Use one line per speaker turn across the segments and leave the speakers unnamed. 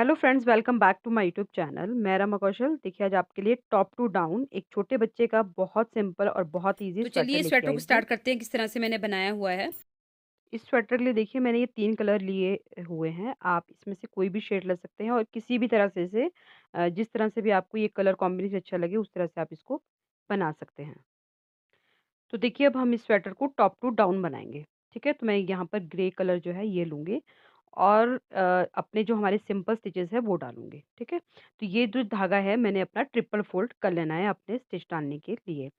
Hello friends, welcome back to my YouTube channel. मैं रमा कौशल। देखिए, आज आपके लिए टॉप टू डाउन एक छोटे बच्चे का बहुत सिंपल और बहुत इजी
तो
स्वेटर
चलिए
लेके
स्वेटर
आई
को
हूँ।
स्टार्ट करते हैं किस तरह से मैंने बनाया हुआ है।
इस स्वेटर के लिए देखिए मैंने ये 3 कलर लिए हुए हैं। आप इसमें से कोई भी शेड ले सकते हैं और किसी भी तरह से इसे जिस तरह से भी आपको ये कलर कॉम्बिनेशन अच्छा लगे उस तरह से आप इसको बना सकते हैं। तो देखिए अब हम इस स्वेटर को टॉप टू डाउन बनाएँगे, ठीक है? तो मैं यहाँ पर ग्रे कलर जो है ये लूँगी और अपने जो हमारे सिंपल स्टिचेज़ हैं वो डालूँगी, ठीक है? तो ये जो धागा है मैंने अपना ट्रिपल फ़ोल्ड कर लेना है अपने स्टिच डालने के लिए।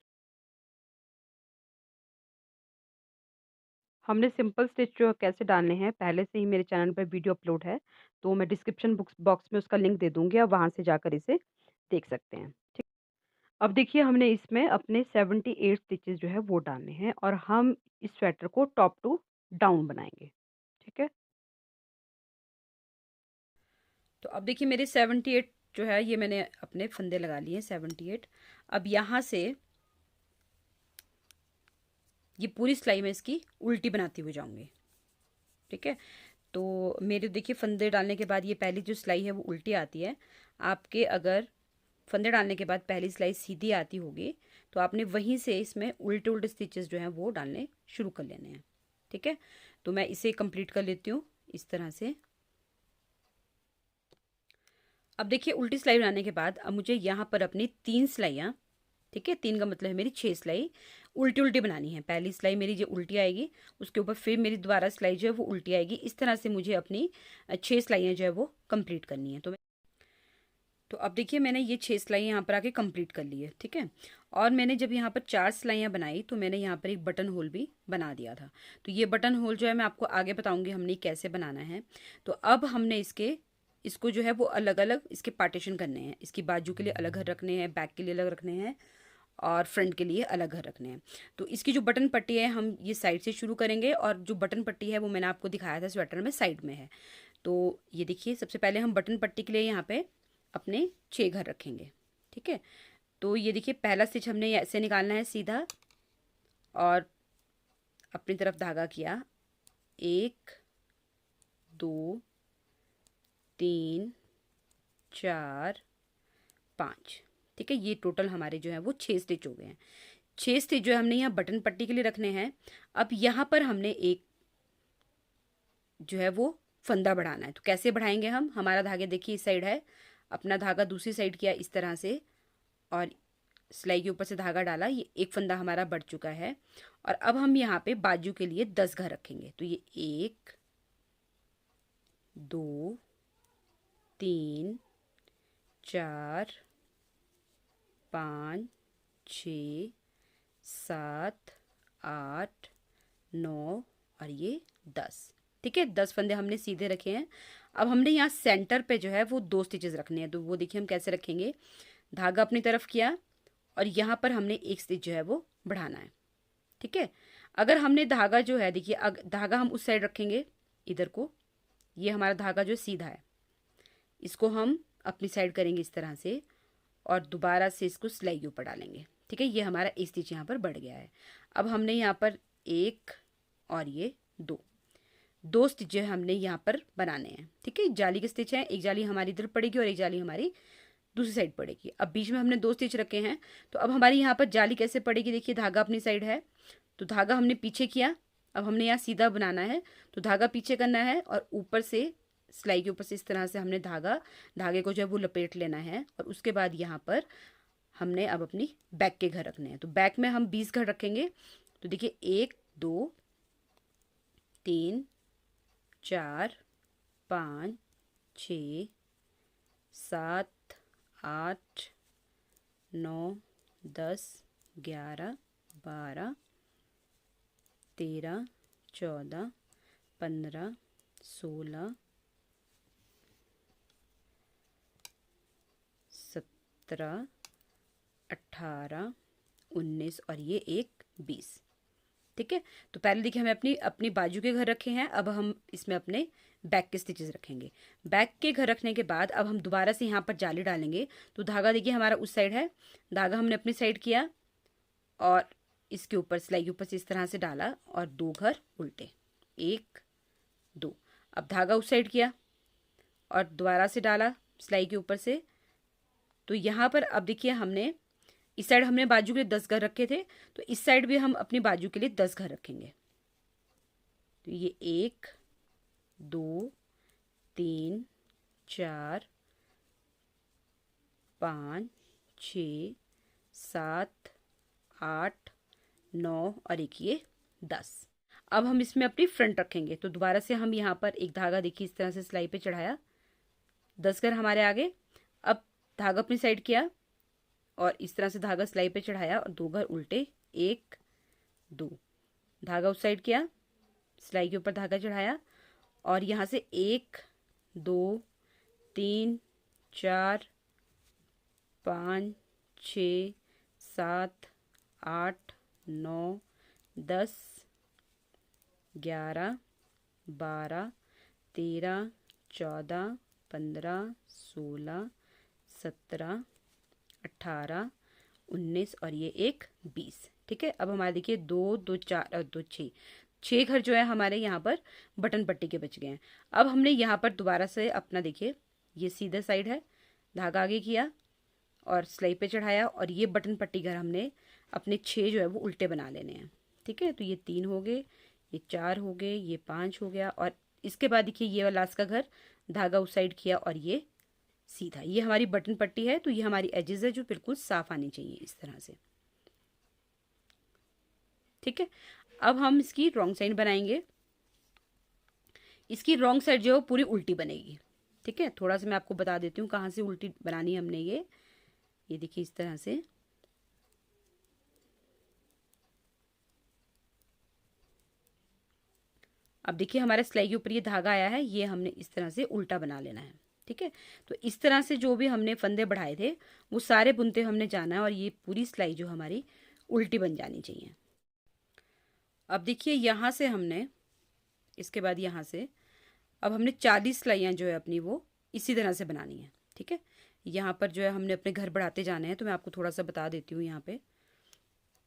हमने सिंपल स्टिच जो कैसे डालने हैं पहले से ही मेरे चैनल पर वीडियो अपलोड है, तो मैं डिस्क्रिप्शन बुक्स बॉक्स में उसका लिंक दे दूँगी, आप वहाँ से जाकर इसे देख सकते हैं, ठीक। अब देखिए हमने इसमें अपने 78 स्टिचेज़ जो है वो डालने हैं और हम इस स्वेटर को टॉप टू डाउन बनाएँगे, ठीक है?
तो अब देखिए मेरे 78 जो है ये मैंने अपने फंदे लगा लिए 78। अब यहाँ से ये पूरी सिलाई में इसकी उल्टी बनाती हुई जाऊंगी। ठीक है, तो मेरे देखिए फंदे डालने के बाद ये पहली जो सिलाई है वो उल्टी आती है। आपके अगर फंदे डालने के बाद पहली सिलाई सीधी आती होगी तो आपने वहीं से इसमें उल्टे उल्टे स्टिचेस जो हैं वो डालने शुरू कर लेने हैं। ठीक है, तो मैं इसे कंप्लीट कर लेती हूँ इस तरह से। अब देखिए उल्टी सिलाई बनाने के बाद अब मुझे यहाँ पर अपनी 3 सिलाइयाँ, ठीक है, 3 का मतलब है मेरी 6 सिलाई उल्टी उल्टी बनानी है। पहली सिलाई मेरी जो उल्टी आएगी उसके ऊपर फिर मेरी दोबारा सिलाई जो है वो उल्टी आएगी। इस तरह से मुझे अपनी 6 सिलाइयाँ जो है वो कंप्लीट करनी है। तो अब देखिए मैंने ये 6 सिलाई यहाँ पर आके कंप्लीट कर ली है। ठीक है, और मैंने जब यहाँ पर 4 सिलाइयाँ बनाई तो मैंने यहाँ पर एक बटन होल भी बना दिया था। तो ये बटन होल जो है मैं आपको आगे बताऊंगी हमने कैसे बनाना है। तो अब हमने इसको जो है वो अलग अलग इसके पार्टीशन करने हैं। इसकी बाजू के लिए अलग घर रखने हैं, बैक के लिए अलग रखने हैं और फ्रंट के लिए अलग घर रखने हैं। तो इसकी जो बटन पट्टी है हम ये साइड से शुरू करेंगे और जो बटन पट्टी है वो मैंने आपको दिखाया था स्वेटर में साइड में है। तो ये देखिए सबसे पहले हम बटन पट्टी के लिए यहाँ पे अपने 6 घर रखेंगे। ठीक है, तो ये देखिए पहला स्टिच हमने ऐसे निकालना है सीधा और अपनी तरफ धागा किया, 1 2 3 4 5। ठीक है, ये टोटल हमारे जो है वो 6 स्टिच हो गए हैं। 6 स्टिच जो है हमने यहाँ बटन पट्टी के लिए रखने हैं। अब यहाँ पर हमने एक जो है वो फंदा बढ़ाना है। तो कैसे बढ़ाएंगे हम, हमारा धागे देखिए इस साइड है, अपना धागा दूसरी साइड किया इस तरह से और सिलाई के ऊपर से धागा डाला, ये एक फंदा हमारा बढ़ चुका है। और अब हम यहाँ पे बाजू के लिए 10 घर रखेंगे। तो ये 1 2 3 4 5 6 7 8 9 और ये 10। ठीक है, 10 फंदे हमने सीधे रखे हैं। अब हमने यहाँ सेंटर पे जो है वो 2 स्टिचेस रखने हैं। तो वो देखिए हम कैसे रखेंगे, धागा अपनी तरफ किया और यहाँ पर हमने एक स्टिच जो है वो बढ़ाना है। ठीक है, अगर हमने धागा जो है देखिए धागा हम उस साइड रखेंगे इधर को, ये हमारा धागा जो सीधा है इसको हम अपनी साइड करेंगे इस तरह से और दोबारा से इसको सिलाई के ऊपर डालेंगे। ठीक है, ये हमारा एक स्टिच यहाँ पर बढ़ गया है। अब हमने यहाँ पर एक और ये दो स्टिच जो है हमने यहाँ पर बनाने हैं। ठीक है, जाली के स्टिच हैं, एक जाली हमारी इधर पड़ेगी और एक जाली हमारी दूसरी साइड पड़ेगी। अब बीच में हमने 2 स्टिच रखे हैं तो अब हमारी यहाँ पर जाली कैसे पड़ेगी, देखिए धागा अपनी साइड है तो धागा हमने पीछे किया। अब हमने यहाँ सीधा बनाना है तो धागा पीछे करना है और ऊपर से सिलाई के ऊपर से इस तरह से हमने धागे को जो है वो लपेट लेना है। और उसके बाद यहाँ पर हमने अब अपनी बैक के घर रखने हैं। तो बैक में हम 20 घर रखेंगे। तो देखिए 1 2 3 4 5 6 7 8 9 10 11 12 13 14 15 16 17 18 19 और ये एक 20। ठीक है, तो पहले देखिए हमें अपनी अपनी बाजू के घर रखे हैं। अब हम इसमें अपने बैक के स्टिचेस रखेंगे। बैक के घर रखने के बाद अब हम दोबारा से यहाँ पर जाली डालेंगे। तो धागा देखिए हमारा उस साइड है, धागा हमने अपनी साइड किया और इसके ऊपर सिलाई के ऊपर से इस तरह से डाला और 2 घर उल्टे, 1 2। अब धागा उस साइड किया और दोबारा से डाला सिलाई के ऊपर से। तो यहाँ पर अब देखिए हमने इस साइड हमने बाजू के लिए 10 घर रखे थे, तो इस साइड भी हम अपनी बाजू के लिए 10 घर रखेंगे। तो ये 1 2 3 4 5 6 7 8 9 और एक ये 10। अब हम इसमें अपनी फ्रंट रखेंगे। तो दोबारा से हम यहाँ पर एक धागा देखिए इस तरह से सिलाई पे चढ़ाया, 10 घर हमारे आगे। अब धागा अपनी साइड किया और इस तरह से धागा सिलाई पे चढ़ाया और 2 घर उल्टे, 1 2, धागा उस साइड किया, सिलाई के ऊपर धागा चढ़ाया और यहाँ से 1 2 3 4 5 6 7 8 9 10 11 12 13 14 15 16 17 18 19 और ये एक 20। ठीक है, अब हमारे देखिए 2 2 4 और 2 6, 6 घर जो है हमारे यहाँ पर बटन पट्टी के बच गए हैं। अब हमने यहाँ पर दोबारा से अपना देखिए ये सीधा साइड है, धागा आगे किया और सिलाई पे चढ़ाया और ये बटन पट्टी घर हमने अपने 6 जो है वो उल्टे बना लेने हैं। ठीक है, तो ये 3 हो गए, ये 4 हो गए, ये 5 हो गया और इसके बाद देखिए ये वाला लास्ट का घर, धागा उस साइड किया और ये सीधा, ये हमारी बटन पट्टी है। तो ये हमारी एजेस है जो बिल्कुल साफ आनी चाहिए इस तरह से। ठीक है, अब हम इसकी रॉन्ग साइड बनाएंगे। इसकी रॉन्ग साइड जो है पूरी उल्टी बनेगी। ठीक है, थोड़ा सा मैं आपको बता देती हूँ कहाँ से उल्टी बनानी है हमने। ये देखिए इस तरह से, अब देखिए हमारे सिलाई के ऊपर ये धागा आया है, ये हमने इस तरह से उल्टा बना लेना है। ठीक है, तो इस तरह से जो भी हमने फंदे बढ़ाए थे वो सारे बुनते हमने जाना है और ये पूरी सिलाई जो हमारी उल्टी बन जानी चाहिए। अब देखिए यहाँ से हमने, इसके बाद यहाँ से अब हमने 40 सिलाइयाँ जो है अपनी वो इसी तरह से बनानी है। ठीक है, यहाँ पर जो है हमने अपने घर बढ़ाते जाने हैं। तो मैं आपको थोड़ा सा बता देती हूँ। यहाँ पे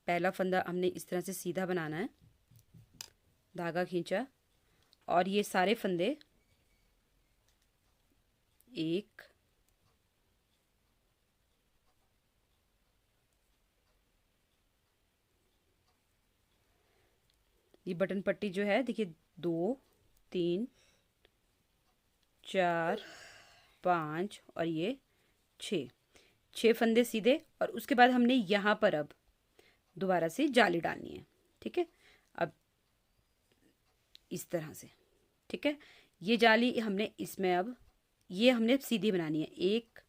पहला फंदा हमने इस तरह से सीधा बनाना है, धागा खींचा और ये सारे फंदे 1 ये बटन पट्टी जो है देखिए 2 3 4 5 और ये 6 फंदे सीधे और उसके बाद हमने यहाँ पर अब दोबारा से जाली डालनी है। ठीक है, अब इस तरह से। ठीक है, ये जाली हमने इसमें अब ये हमने सीधी बनानी है। 1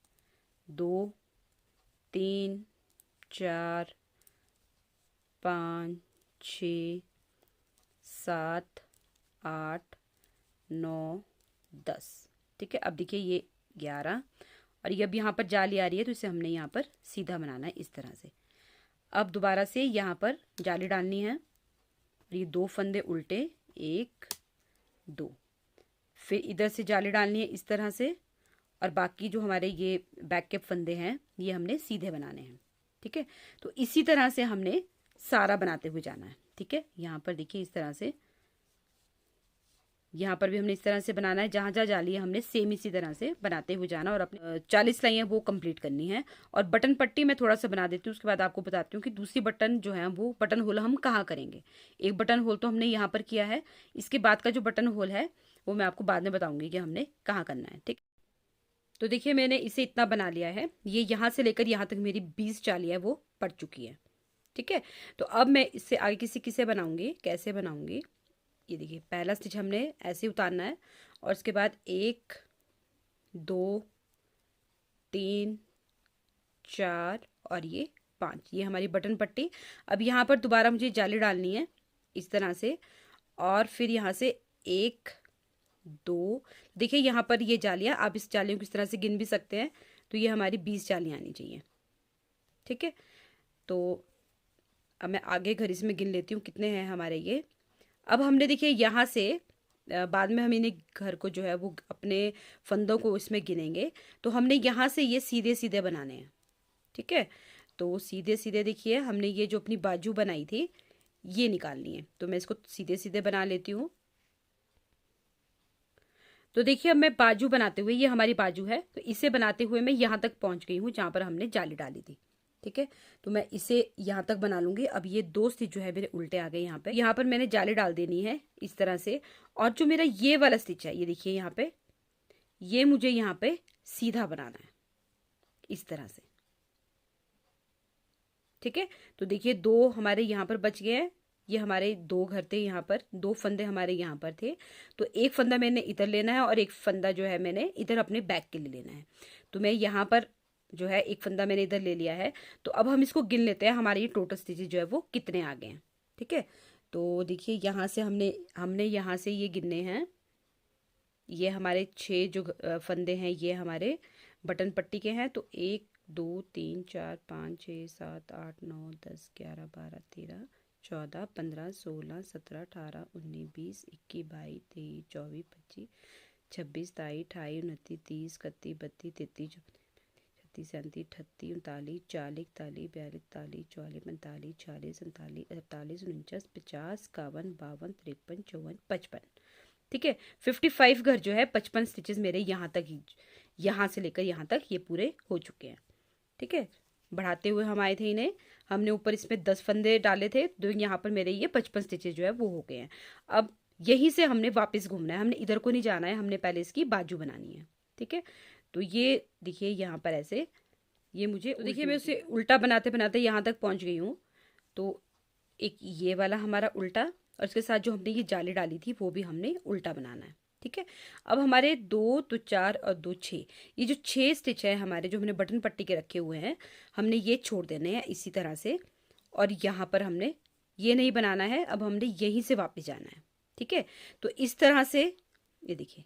2 3 4 5 6 7 8 9 10। ठीक है, अब देखिए ये 11 और ये अब यहाँ पर जाली आ रही है तो इसे हमने यहाँ पर सीधा बनाना है इस तरह से। अब दोबारा से यहाँ पर जाली डालनी है और ये 2 फंदे उल्टे, 1 2, फिर इधर से जाली डालनी है इस तरह से और बाकी जो हमारे ये बैक के फंदे हैं ये हमने सीधे बनाने हैं। ठीक है, तो इसी तरह से हमने सारा बनाते हुए जाना है। ठीक है, यहाँ पर देखिए इस तरह से, यहाँ पर भी हमने इस तरह से बनाना है। जहाँ जहाँ जाली है हमने सेम इसी तरह से बनाते हुए जाना और अपने 40 सिलाइयाँ वो कंप्लीट करनी है। और बटन पट्टी मैं थोड़ा सा बना देती हूँ, उसके बाद आपको बताती हूँ कि दूसरी बटन जो है वो बटन होल हम कहाँ करेंगे। एक बटन होल तो हमने यहाँ पर किया है, इसके बाद का जो बटन होल है वो मैं आपको बाद में बताऊँगी कि हमने कहाँ करना है। ठीक, तो देखिए मैंने इसे इतना बना लिया है, ये यहाँ से लेकर यहाँ तक मेरी 20 जाली है वो पड़ चुकी है। ठीक है, तो अब मैं इससे आगे किसे बनाऊंगी, कैसे बनाऊंगी। ये देखिए पहला स्टिच हमने ऐसे उतारना है और उसके बाद 1 2 3 4 और ये 5, ये हमारी बटन पट्टी। अब यहाँ पर दोबारा मुझे जाली डालनी है इस तरह से और फिर यहाँ से 1 2, देखिए यहाँ पर ये जालियाँ, आप इस जालियों को इस तरह से गिन भी सकते हैं। तो ये हमारी 20 जालियाँ आनी चाहिए। ठीक है, तो अब मैं आगे घर इसमें गिन लेती हूँ कितने हैं हमारे ये। अब हमने देखिए यहाँ से बाद में हम इन्हें घर को जो है वो अपने फंदों को इसमें गिनेंगे। तो हमने यहाँ से ये सीधे सीधे बनाने हैं। ठीक है, तो सीधे सीधे देखिए हमने ये जो अपनी बाजू बनाई थी ये निकालनी है। तो मैं इसको सीधे सीधे बना लेती हूँ। तो देखिए अब मैं बाजू बनाते हुए, ये हमारी बाजू है, तो इसे बनाते हुए मैं यहाँ तक पहुंच गई हूँ जहाँ पर हमने जाली डाली थी। ठीक है, तो मैं इसे यहाँ तक बना लूंगी। अब ये दो स्टिच जो है मेरे उल्टे आ गए यहाँ पर मैंने जाली डाल देनी है इस तरह से। और जो मेरा ये वाला स्टिच है, ये देखिए यहाँ पे, ये मुझे यहाँ पे सीधा बनाना है इस तरह से। ठीक है, तो देखिए दो हमारे यहाँ पर बच गए हैं। ये हमारे दो घर थे, यहाँ पर दो फंदे हमारे यहाँ पर थे, तो एक फंदा मैंने इधर लेना है और एक फंदा जो है मैंने इधर अपने बैक के लिए लेना है। तो मैं यहाँ पर जो है एक फंदा मैंने इधर ले लिया है। तो अब हम इसको गिन लेते हैं, हमारे ये टोटल स्टिचेज जो है वो कितने आ गए हैं। ठीक है, तो देखिए यहाँ से हमने हमने यहाँ से ये गिनने हैं। ये हमारे 6 जो फंदे हैं ये हमारे बटन पट्टी के हैं। तो 1 2 3 4 5 6 7 8 9 10 11 12 13 14 15 16 17 18 19 20 21 22 23 24 25 26 27 28 29 30 31 32 33 37 38 39 40 41 42 43 44 45 46 47 48 49 50 51 52 53 54 55। ठीक है, 55 घर जो है 55 स्टिचेस मेरे यहाँ तक ही, यहाँ से लेकर यहाँ तक ये पूरे हो चुके हैं। ठीक है, बढ़ाते हुए हम आए थे इन्हें, हमने ऊपर इसमें 10 फंदे डाले थे, तो यहाँ पर मेरे ये 55 स्टिचेस जो है वो हो गए हैं। अब यहीं से हमने वापस घूमना है, हमने इधर को नहीं जाना है, हमने पहले इसकी बाजू बनानी है। ठीक है, तो ये देखिए यहाँ पर ऐसे, ये मुझे, तो देखिए मैं उसे उल्टा बनाते बनाते यहाँ तक पहुँच गई हूँ। तो एक ये वाला हमारा उल्टा, और इसके साथ जो हमने ये जाली डाली थी वो भी हमने उल्टा बनाना है। ठीक है, अब हमारे 2 तो 4 और 2 6, ये जो 6 स्टिच है हमारे जो हमने बटन पट्टी के रखे हुए हैं, हमने ये छोड़ देने हैं इसी तरह से। और यहाँ पर हमने ये नहीं बनाना है, अब हमने यहीं से वापस जाना है। ठीक है, तो इस तरह से ये देखिए,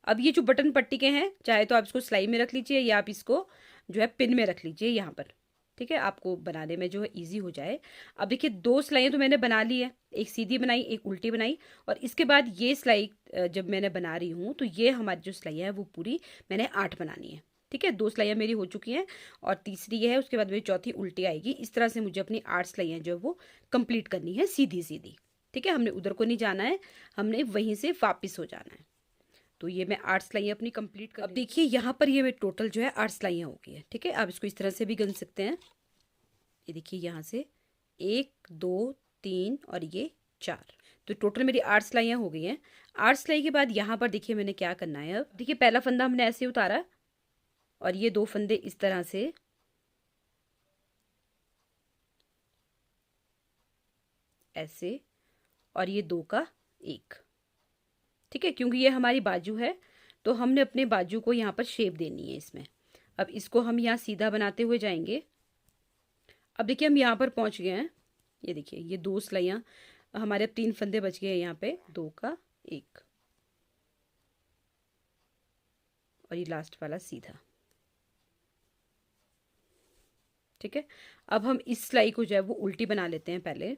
अब ये जो बटन पट्टी के हैं, चाहे तो आप इसको सिलाई में रख लीजिए या आप इसको जो है पिन में रख लीजिए यहाँ पर। ठीक है, आपको बनाने में जो है इजी हो जाए। अब देखिए 2 सिलाइयाँ तो मैंने बना ली है, एक सीधी बनाई एक उल्टी बनाई, और इसके बाद ये सिलाई जब मैंने बना रही हूँ तो ये हमारी जो सिलाई है वो पूरी मैंने 8 बनानी है। ठीक है, 2 सिलाइयाँ मेरी हो चुकी हैं और तीसरी ये है, उसके बाद मेरी चौथी उल्टी आएगी। इस तरह से मुझे अपनी 8 सिलाइयाँ जो है वो कंप्लीट करनी है सीधी सीधी। ठीक है, हमने उधर को नहीं जाना है, हमने वहीं से वापिस हो जाना है। तो ये मैं 8 सिलाइयाँ अपनी कंप्लीट कर, अब देखिए यहाँ पर ये मेरे टोटल जो है 8 सिलाइयाँ हो गई है। ठीक है, आप इसको इस तरह से भी गन सकते हैं। ये देखिए यहाँ से 1 2 3 और ये 4, तो टोटल मेरी 8 सिलाइयाँ हो गई हैं। 8 सिलाई के बाद यहाँ पर देखिए मैंने क्या करना है। अब देखिए पहला फंदा हमने ऐसे उतारा और ये 2 फंदे इस तरह से ऐसे, और ये 2 का 1। ठीक है, क्योंकि ये हमारी बाजू है तो हमने अपने बाजू को यहाँ पर शेप देनी है इसमें। अब इसको हम यहाँ सीधा बनाते हुए जाएंगे। अब देखिए हम यहाँ पर पहुँच गए हैं। ये देखिए ये 2 सिलाइयाँ हमारे, अब 3 फंदे बच गए हैं यहाँ पे, 2 का 1 और ये लास्ट वाला सीधा। ठीक है, अब हम इस सिलाई को जो है वो उल्टी बना लेते हैं पहले।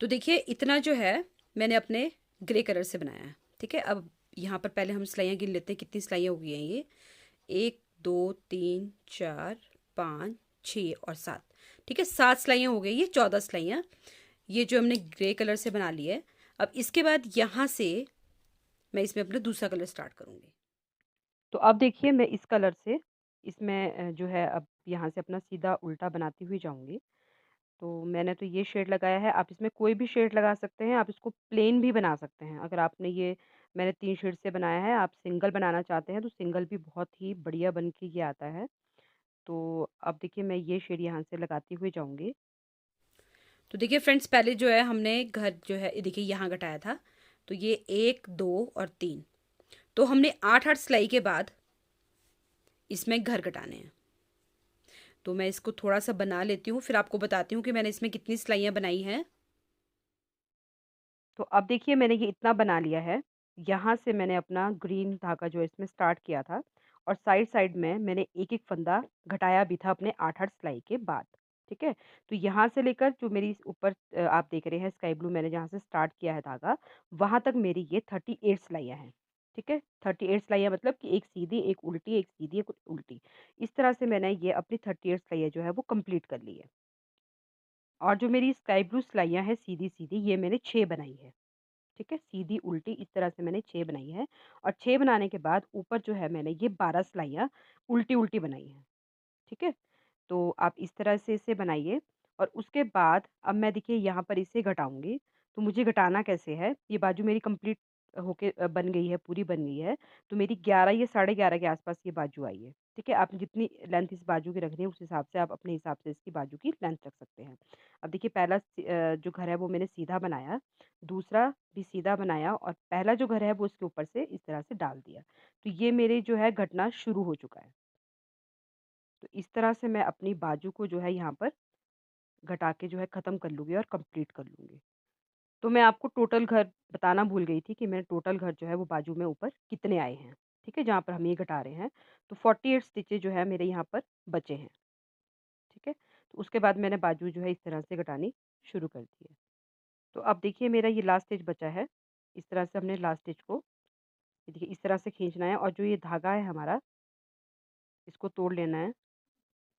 तो देखिए इतना जो है मैंने अपने ग्रे कलर से बनाया है। ठीक है, अब यहाँ पर पहले हम सिलाइयाँ गिन लेते हैं कितनी सिलाइयाँ हो गई हैं। ये 1 2 3 4 5 6 और 7। ठीक है, 7 सिलाइयाँ हो गई, ये 14 सिलाइयाँ ये जो हमने ग्रे कलर से बना ली है। अब इसके बाद यहाँ से मैं इसमें अपना दूसरा कलर स्टार्ट करूँगी।
तो अब देखिए मैं इस कलर से इसमें जो है अब यहाँ से अपना सीधा उल्टा बनाती हुई जाऊँगी। तो मैंने तो ये शेड लगाया है, आप इसमें कोई भी शेड लगा सकते हैं, आप इसको प्लेन भी बना सकते हैं। अगर आपने ये, मैंने 3 शेड से बनाया है, आप सिंगल बनाना चाहते हैं तो सिंगल भी बहुत ही बढ़िया बन के ये आता है। तो अब देखिए मैं ये शेड यहाँ से लगाती हुई जाऊँगी।
तो देखिए फ्रेंड्स, पहले जो है हमने घर जो है ये देखिए यहाँ घटाया था, तो ये 1 2 और 3, तो हमने 8 8 सिलाई के बाद इसमें घर घटाने हैं। तो मैं इसको थोड़ा सा बना लेती हूँ, फिर आपको बताती हूँ कि मैंने इसमें कितनी सिलाइयाँ बनाई हैं।
तो अब देखिए मैंने ये इतना बना लिया है। यहाँ से मैंने अपना ग्रीन धागा जो है इसमें स्टार्ट किया था और साइड-साइड में मैंने एक-एक फंदा घटाया भी था अपने 8-8 सिलाई के बाद। ठीक है? तो यहाँ से लेकर जो मेरी इस ऊपर आप देख रहे हैं स्काई ब्लू, मैंने जहाँ से स्टार्ट किया है धागा, वहाँ तक मेरी ये 38 सिलाइयाँ हैं। ठीक है? 38 सिलाइयाँ मतलब कि एक सीधी, एक उल्टी, एक सीधी, एक उल्टी। इस तरह से मैंने ये अपनी 38 सिलाइयाँ जो है वो कंप्लीट कर ली है। और जो मेरी स्काई ब्लू सिलाइयाँ हैं सीधी-सीधी, ये मैंने 6 बनाई है। ठीक है, सीधी उल्टी इस तरह से मैंने 6 बनाई है और 6 बनाने के बाद ऊपर जो है मैंने ये 12 सिलाइयाँ उल्टी-उल्टी बनाई हैं, ठीक है? तो आप इस तरह से इसे बनाइए और उसके बाद अब मैं देखिए यहाँ पर इसे घटाऊँगी। तो मुझे घटाना कैसे है, ये बाजू मेरी कंप्लीट होके बन गई है, पूरी बन गई है। तो मेरी 11 या साढ़े 11 के आस-पास ये बाजू आई है, ठीक है? आप जितनी लेंथ इस बाजू की रखनी है, उस हिसाब से आप अपने हिसाब से इसकी बाजू की लेंथ रख सकते हैं। अब देखिए पहला जो घर है वो मैंने सीधा बनाया, दूसरा भी सीधा बनाया और पहला जो घर है वो इसके ऊपर से इस तरह से डाल दिया। तो ये मेरे जो है घटना शुरू हो चुका है। तो इस तरह से मैं अपनी बाजू को जो है यहाँ पर घटा के जो है ख़त्म कर लूँगी और कंप्लीट कर लूँगी। तो मैं आपको टोटल घर बताना भूल गई थी कि मेरे टोटल घर जो है वो बाजू में ऊपर कितने आए हैं, ठीक है? जहाँ पर हम ये घटा रहे हैं। तो 48 स्टिचेज़ जो है मेरे यहाँ पर बचे हैं, ठीक है? तो उसके बाद मैंने बाजू जो है इस तरह से घटानी शुरू कर दी है। तो अब देखिए मेरा ये लास्ट स्टिच बचा है। इस तरह से हमने लास्ट स्टिच को ये देखिए इस तरह से खींचना है और जो ये धागा है हमारा, इसको तोड़ लेना है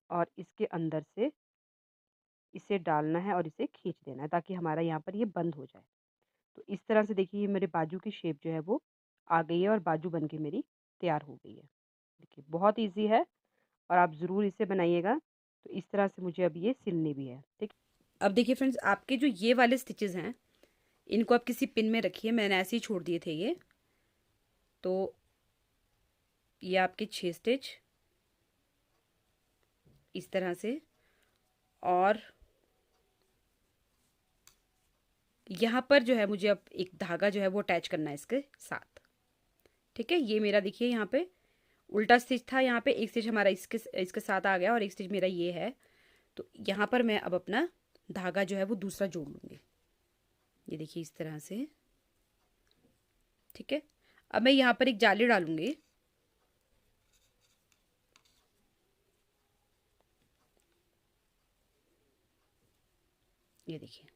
और इसके अंदर से इसे डालना है और इसे खींच देना है ताकि हमारा यहाँ पर ये बंद हो जाए। तो इस तरह से देखिए ये मेरे बाजू की शेप जो है वो आ गई है और बाजू बन के मेरी तैयार हो गई है। देखिए बहुत ईज़ी है और आप ज़रूर इसे बनाइएगा। तो इस तरह से मुझे अब ये सिलनी भी है, ठीक।
अब देखिए फ्रेंड्स, आपके जो ये वाले स्टिचेस हैं, इनको आप किसी पिन में रखिए। मैंने ऐसे ही छोड़ दिए थे ये। तो ये आपके 6 स्टिच इस तरह से, और यहाँ पर जो है मुझे अब एक धागा जो है वो अटैच करना है इसके साथ, ठीक है? ये मेरा देखिए यहाँ पे उल्टा स्टिच था, यहाँ पे एक स्टिच हमारा इसके इसके साथ आ गया और एक स्टिच मेरा ये है। तो यहाँ पर मैं अब अपना धागा जो है वो दूसरा जोड़ लूँगी। ये देखिए इस तरह से, ठीक है? अब मैं यहाँ पर एक जाली डालूंगी। ये देखिए,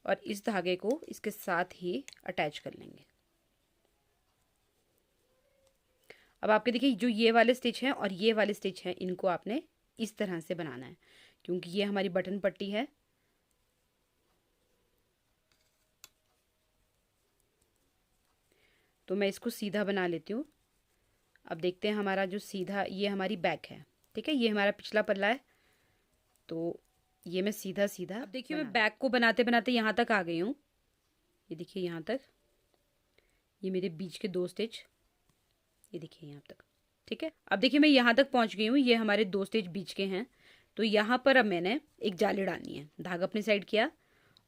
और इस धागे को इसके साथ ही अटैच कर लेंगे। अब आपके देखिए जो ये वाले स्टिच हैं और ये वाले स्टिच हैं, इनको आपने इस तरह से बनाना है क्योंकि ये हमारी बटन पट्टी है। तो मैं इसको सीधा बना लेती हूँ। अब देखते हैं हमारा जो सीधा, ये हमारी बैक है, ठीक है? ये हमारा पिछला पल्ला है। तो ये मैं सीधा सीधा, अब देखिए मैं बैक को बनाते बनाते यहाँ तक आ गई हूँ। ये देखिए यहाँ तक, ये मेरे बीच के 2 स्टिच, ये देखिए यहाँ तक, ठीक है? अब देखिए मैं यहाँ तक पहुँच गई हूँ। ये हमारे 2 स्टिच बीच के हैं। तो यहाँ पर अब मैंने एक जाली डालनी है। धागा अपनी साइड किया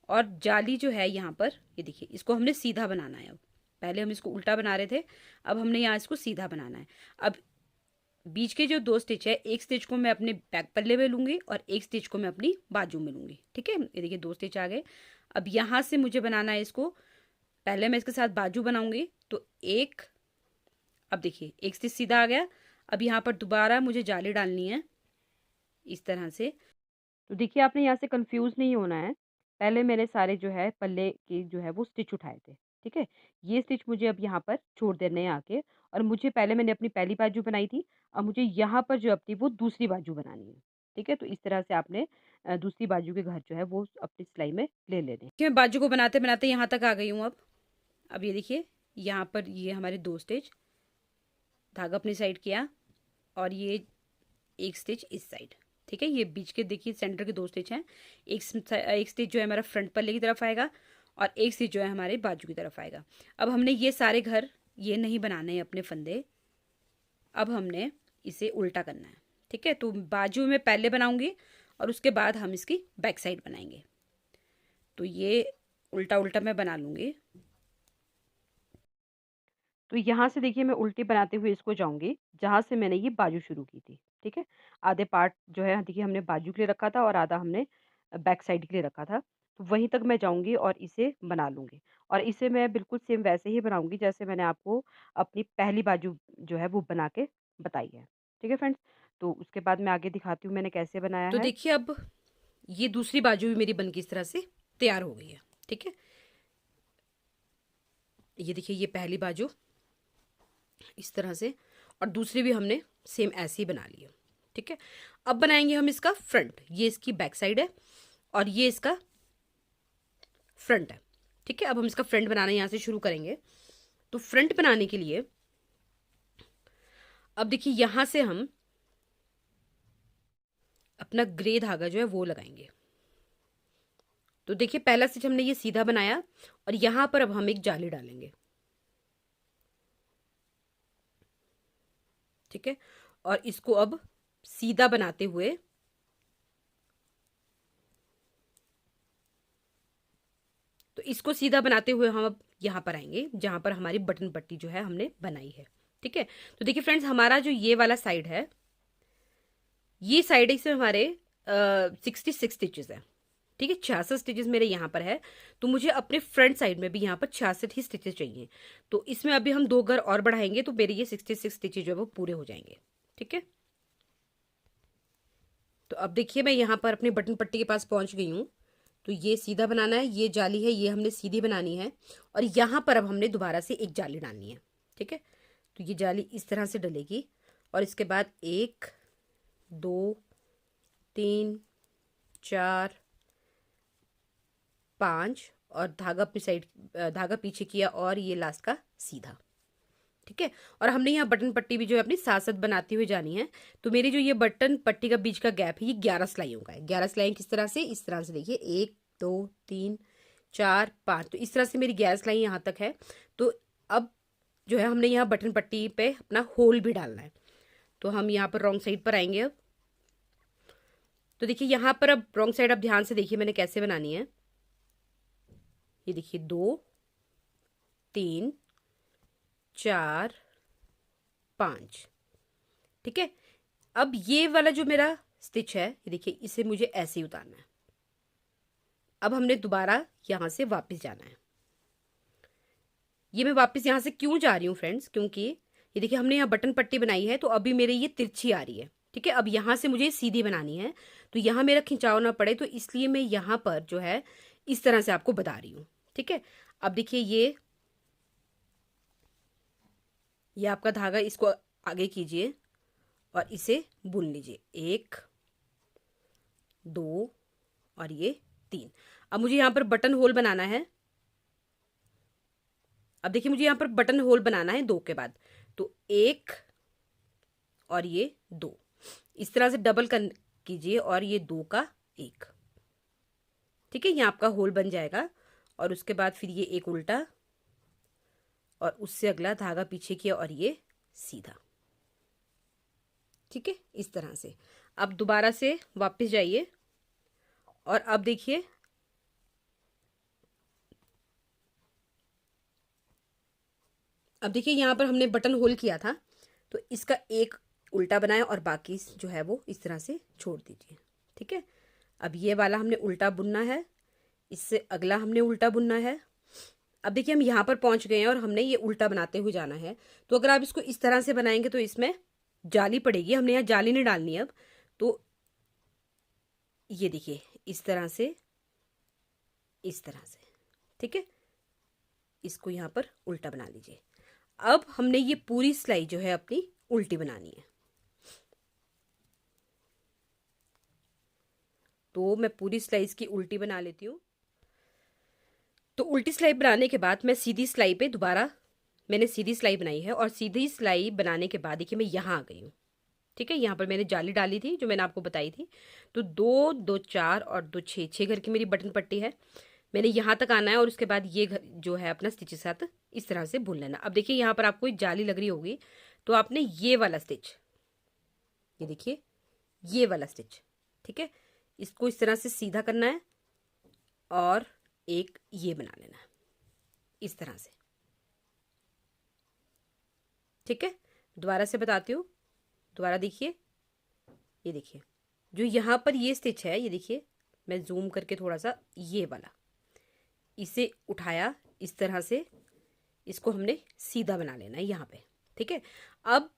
और जाली जो है यहाँ पर, ये देखिए इसको हमने सीधा बनाना है। अब पहले हम इसको उल्टा बना रहे थे, अब हमने यहाँ इसको सीधा बनाना है। अब बीच के जो 2 स्टिच है, एक स्टिच को मैं अपने बैक पल्ले में लूँगी और एक स्टिच को मैं अपनी बाजू में लूँगी, ठीक है? ये देखिए 2 स्टिच आ गए। अब यहाँ से मुझे बनाना है इसको, पहले मैं इसके साथ बाजू बनाऊंगी। तो एक, अब देखिए एक स्टिच सीधा आ गया। अब यहाँ पर दोबारा मुझे जाली डालनी है इस तरह से।
तो देखिए आपने यहाँ से कन्फ्यूज़ नहीं होना है। पहले मैंने सारे जो है पल्ले के जो है वो स्टिच उठाए थे, ठीक है? ये स्टिच मुझे अब यहाँ पर छोड़ देने हैं आके और मुझे पहले मैंने अपनी पहली बाजू बनाई थी, अब मुझे यहाँ पर जो अब थी वो दूसरी बाजू बनानी है, ठीक है? तो इस तरह से आपने दूसरी बाजू के घर जो है वो अपनी सिलाई में ले लेने हैं।
कि मैं बाजू को बनाते बनाते यहाँ तक आ गई हूँ। अब ये देखिए यहाँ पर ये हमारे 2 स्टिच, धागा अपनी साइड किया और ये एक स्टिच इस साइड, ठीक है? ये बीच के देखिए सेंटर के 2 स्टिच हैं। एक स्टिच जो है हमारा फ्रंट पल्ले की तरफ आएगा और एक स्टिच जो है हमारे बाजू की तरफ आएगा। अब हमने ये सारे घर ये नहीं बनाने हैं अपने फंदे, अब हमने इसे उल्टा करना है, ठीक है? तो बाजू में पहले बनाऊंगी और उसके बाद हम इसकी बैक साइड बनाएंगे। तो ये उल्टा उल्टा मैं बना लूंगी।
तो यहाँ से देखिए मैं उल्टी बनाते हुए इसको जाऊँगी, जहाँ से मैंने ये बाजू शुरू की थी, ठीक है? आधे पार्ट जो है देखिए हमने बाजू के लिए रखा था और आधा हमने बैक साइड के लिए रखा था। तो वहीं तक मैं जाऊँगी और इसे बना लूँगी और इसे मैं बिल्कुल सेम वैसे ही बनाऊँगी जैसे मैंने आपको अपनी पहली बाजू जो है वो बना के बताई है। ठीक है फ्रेंड्स? तो उसके बाद मैं आगे दिखाती हूँ मैंने कैसे बनाया
तो
है।
देखिए अब ये दूसरी बाजू भी मेरी बनके इस तरह से तैयार हो गई है, ठीक है? ये देखिए ये पहली बाजू इस तरह से, और दूसरी भी हमने सेम ऐसे ही बना ली है, ठीक है? अब बनाएंगे हम इसका फ्रंट। ये इसकी बैक साइड है और ये इसका फ्रंट है, ठीक है, अब हम इसका फ्रंट बनाना यहाँ से शुरू करेंगे। तो फ्रंट बनाने के लिए अब देखिए यहाँ से हम अपना ग्रे धागा जो है वो लगाएंगे। तो देखिए पहला स्टिच हमने ये सीधा बनाया और यहां पर अब हम एक जाली डालेंगे। ठीक है, और इसको अब सीधा बनाते हुए हम अब यहां पर आएंगे जहां पर हमारी बटन पट्टी जो है हमने बनाई है। ठीक है, तो देखिए फ्रेंड्स, हमारा जो ये वाला साइड है, ये साइड इसमें हमारे 66 स्टिचेस है। ठीक है, 66 स्टिचेस मेरे यहाँ पर है। तो मुझे अपने फ्रंट साइड में भी यहाँ पर 66 ही स्टिचेस चाहिए। तो इसमें अभी हम 2 घर और बढ़ाएंगे तो मेरे ये 66 स्टिचेस जो है वो पूरे हो जाएंगे। ठीक है, तो अब देखिए मैं यहाँ पर अपनी बटन पट्टी के पास पहुंच गई हूँ। तो ये सीधा बनाना है, ये जाली है, ये हमने सीधी बनानी है, और यहाँ पर अब हमने दोबारा से एक जाली डालनी है। ठीक है, तो ये जाली इस तरह से डलेगी और इसके बाद 1 2 3 4 5 और धागा अपनी साइड, धागा पीछे किया और ये लास्ट का सीधा। ठीक है, और हमने यहाँ बटन पट्टी भी जो है अपनी साथ साथ बनाती हुई जानी है। तो मेरी जो ये बटन पट्टी का बीच का गैप है ये 11 सिलाइयों का है। 11 सिलाई किस तरह से, इस तरह से देखिए 1 2 3 4 5, तो इस तरह से मेरी 11 सिलाई यहाँ तक है। तो अब जो है हमने यहाँ बटन पट्टी पे अपना होल भी डालना है। तो हम यहाँ पर रॉन्ग साइड पर आएंगे अब। तो देखिए यहाँ पर अब रॉन्ग साइड, अब ध्यान से देखिए मैंने कैसे बनानी है। ये देखिए 2 3 4 5। ठीक है, अब ये वाला जो मेरा स्टिच है ये देखिए, इसे मुझे ऐसे ही उतारना है। अब हमने दोबारा यहां से वापस जाना है। ये मैं वापस यहां से क्यों जा रही हूँ फ्रेंड्स, क्योंकि ये देखिए हमने यहाँ बटन पट्टी बनाई है तो अभी मेरे ये तिरछी आ रही है। ठीक है, अब यहां से मुझे सीधी बनानी है तो यहां मेरा खिंचाव ना पड़े, तो इसलिए मैं यहां पर जो है इस तरह से आपको बता रही हूँ। ठीक है, अब देखिए ये आपका धागा, इसको आगे कीजिए और इसे बुन लीजिए। 1 2 और ये 3। अब मुझे यहां पर बटन होल बनाना है। अब देखिए मुझे यहां पर बटन होल बनाना है 2 के बाद। तो 1 और ये 2, इस तरह से डबल कीजिए और ये 2 का 1। ठीक है, ये आपका होल बन जाएगा। और उसके बाद फिर ये एक उल्टा और उससे अगला धागा पीछे किया और ये सीधा। ठीक है, इस तरह से। अब दोबारा से वापस जाइए और अब देखिए यहां पर हमने बटन होल किया था तो इसका एक उल्टा बनाया और बाकी जो है वो इस तरह से छोड़ दीजिए। ठीक है, अब ये वाला हमने उल्टा बुनना है, इससे अगला हमने उल्टा बुनना है। अब देखिए हम यहाँ पर पहुंच गए हैं और हमने ये उल्टा बनाते हुए जाना है। तो अगर आप इसको इस तरह से बनाएंगे तो इसमें जाली पड़ेगी, हमने यहाँ जाली नहीं डालनी अब। तो ये देखिए इस तरह से, इस तरह से। ठीक है, इसको यहाँ पर उल्टा बना लीजिए। अब हमने ये पूरी सिलाई जो है अपनी उल्टी बनानी है। तो मैं पूरी सिलाई इसकी उल्टी बना लेती हूँ। तो उल्टी सिलाई बनाने के बाद मैं सीधी सिलाई पे दोबारा, मैंने सीधी सिलाई बनाई है और सीधी सिलाई बनाने के बाद देखिए मैं यहाँ आ गई हूँ। ठीक है, यहाँ पर मैंने जाली डाली थी जो मैंने आपको बताई थी। तो 2 2 4 और 2 6, 6 घर की मेरी बटन पट्टी है। मैंने यहाँ तक आना है और उसके बाद ये घर जो है अपना स्टिच के साथ इस तरह से बुन लेना। अब देखिए यहाँ पर आपको जाली लग रही होगी तो आपने ये वाला स्टिच, ये देखिए ये वाला स्टिच, ठीक है, इसको इस तरह से सीधा करना है और एक ये बना लेना है इस तरह से। ठीक है, दोबारा से बताती हूँ, दोबारा देखिए, ये देखिए जो यहाँ पर ये स्टिच है, ये देखिए मैं जूम करके थोड़ा सा, ये वाला इसे उठाया इस तरह से, इसको हमने सीधा बना लेना है यहाँ पे। ठीक है, अब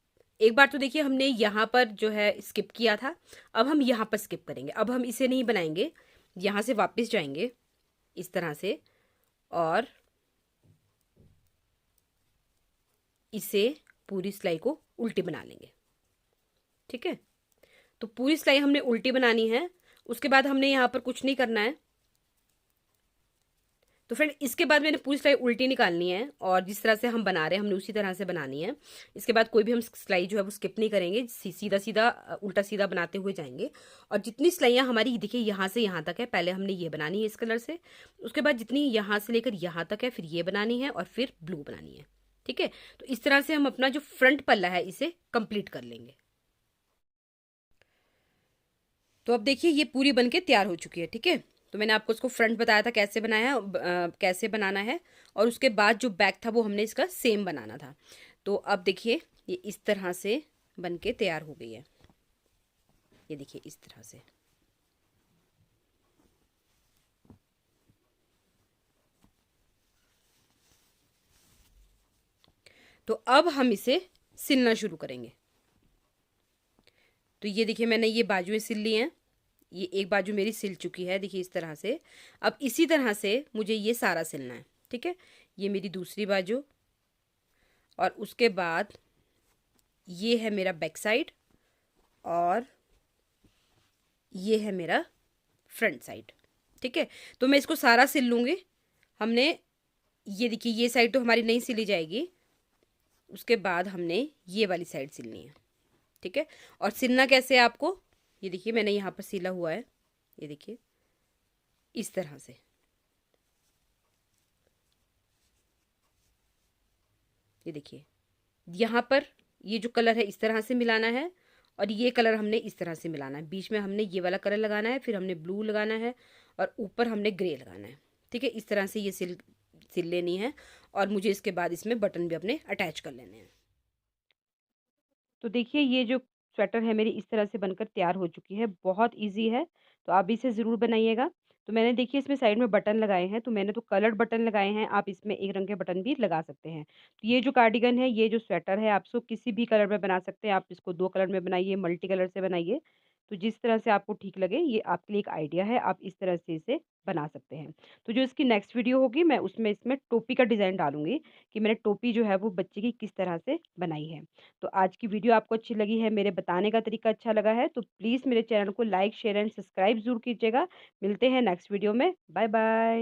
एक बार तो देखिए हमने यहाँ पर जो है स्किप किया था, अब हम यहाँ पर स्किप करेंगे। अब हम इसे नहीं बनाएंगे, यहाँ से वापस जाएंगे इस तरह से और इसे पूरी सिलाई को उल्टी बना लेंगे। ठीक है, तो पूरी सिलाई हमने उल्टी बनानी है। उसके बाद हमने यहाँ पर कुछ नहीं करना है। तो फ्रेंड इसके बाद मैंने पूरी सिलाई उल्टी निकालनी है और जिस तरह से हम बना रहे हैं हमने उसी तरह से बनानी है। इसके बाद कोई भी हम सिलाई जो है वो स्किप नहीं करेंगे, सीधा सीधा उल्टा सीधा बनाते हुए जाएंगे। और जितनी सिलाइयाँ हमारी देखिए यहाँ से यहाँ तक है, पहले हमने ये बनानी है इस कलर से, उसके बाद जितनी यहाँ से लेकर यहाँ तक है फिर ये बनानी है और फिर ब्लू बनानी है। ठीक है, तो इस तरह से हम अपना जो फ्रंट पल्ला है इसे कंप्लीट कर लेंगे। तो अब देखिए ये पूरी बनके तैयार हो चुकी है। ठीक है, तो मैंने आपको उसको फ्रंट बताया था कैसे बनाया कैसे बनाना है, और उसके बाद जो बैक था वो हमने इसका सेम बनाना था। तो अब देखिए ये इस तरह से बनके तैयार हो गई है। ये देखिए इस तरह से। तो अब हम इसे सिलना शुरू करेंगे। तो ये देखिए मैंने ये बाजुएं सिल ली हैं, ये एक बाजू मेरी सिल चुकी है देखिए इस तरह से। अब इसी तरह से मुझे ये सारा सिलना है। ठीक है, ये मेरी दूसरी बाजू, और उसके बाद ये है मेरा बैक साइड और ये है मेरा फ्रंट साइड। ठीक है, तो मैं इसको सारा सिल लूँगी। हमने ये देखिए ये साइड तो हमारी नहीं सिली जाएगी, उसके बाद हमने ये वाली साइड सिलनी है। ठीक है, और सिलना कैसे है आपको, ये देखिए मैंने यहाँ पर सिला हुआ है, ये देखिए इस तरह से। ये देखिए यहाँ पर ये जो कलर है इस तरह से मिलाना है और ये कलर हमने इस तरह से मिलाना है। बीच में हमने ये वाला कलर लगाना है, फिर हमने ब्लू लगाना है और ऊपर हमने ग्रे लगाना है। ठीक है, इस तरह से ये सिल लेनी है और मुझे इसके बाद इसमें बटन भी अपने अटैच कर लेने हैं।
तो देखिए ये जो स्वेटर है मेरी इस तरह से बनकर तैयार हो चुकी है, बहुत ईज़ी है, तो आप भी इसे ज़रूर बनाइएगा। तो मैंने देखिए इसमें साइड में बटन लगाए हैं, तो मैंने तो कलर्ड बटन लगाए हैं, आप इसमें एक रंग के बटन भी लगा सकते हैं। तो ये जो कार्डिगन है, ये जो स्वेटर है, आप इसको किसी भी कलर में बना सकते हैं, आप इसको 2 कलर में बनाइए, मल्टी कलर से बनाइए, तो जिस तरह से आपको ठीक लगे, ये आपके लिए एक आइडिया है, आप इस तरह से इसे बना सकते हैं। तो जो इसकी नेक्स्ट वीडियो होगी, मैं उसमें इसमें टोपी का डिज़ाइन डालूँगी कि मैंने टोपी जो है वो बच्चे की किस तरह से बनाई है। तो आज की वीडियो आपको अच्छी लगी है, मेरे बताने का तरीका अच्छा लगा है, तो प्लीज़ मेरे चैनल को लाइक, शेयर एंड सब्सक्राइब ज़रूर कीजिएगा। मिलते हैं नेक्स्ट वीडियो में। Bye bye.